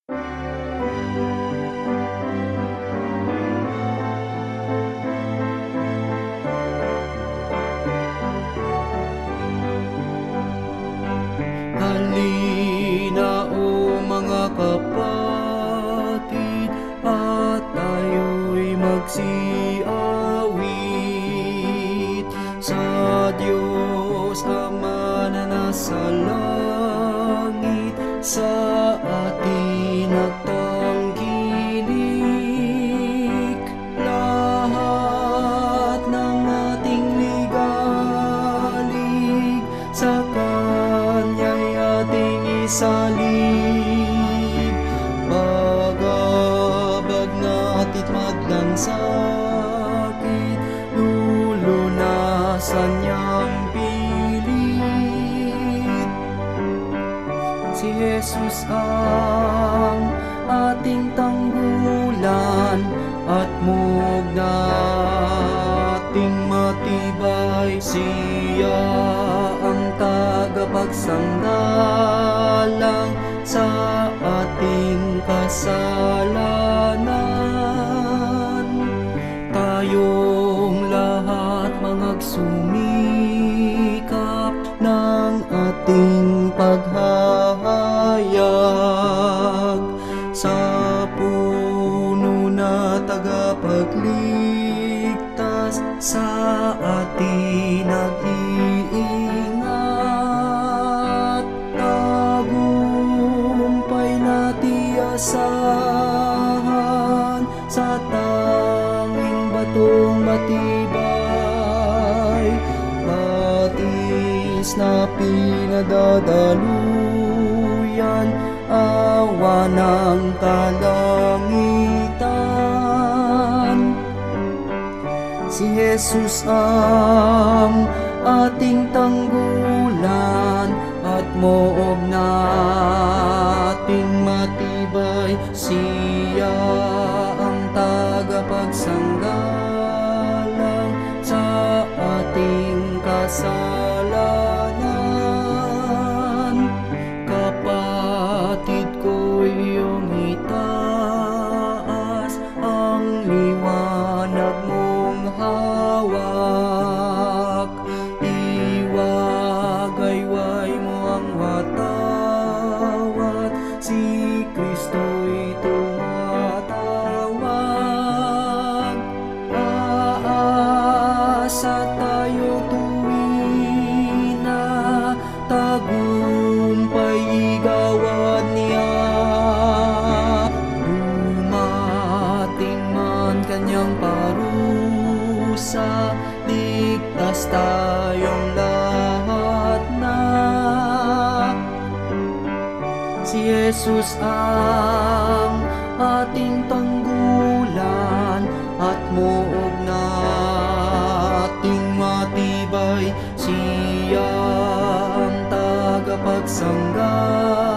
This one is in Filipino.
Halina o mga kapatid, at tayo'y magsiawit sa Diyos Ama na nasa langit, sa atin nagtangkilik. Lahat ng ating ligalig sa Kanya'y ating isalig. Pag-abag natit madlang sakit, lulunasan niyang pilit. Si Jesus ang ating tanggulan, at muog nating matibay. Siya ang tagapagsanggalang sa ating kasalanan. Tayong lahat magsumikap ng ating paghahayag sa puno na tagapagligtas, sa atin nag-iingat. Tagumpay natin asahan sa tanging batong matibay, batis na pinadadaluyan, awa ng kalangitan. Si Jesus ang ating tanggulan, at moob nating matibay. Siya ang tagapagsanggalang sa ating kasalanan. Kapatid ko, iyong itaas ang liwanag mong hawak. Iwagayway mo ang watawat, si Kristo'y tumatawag. Aasa tayo tuwing na tagumpay igawad niya. Dumating man kanyang parusa, ligtas tayong lahat na. Si Jesus ang ating tanggulan, at muog nating matibay. Siya ang tagapagsanggalang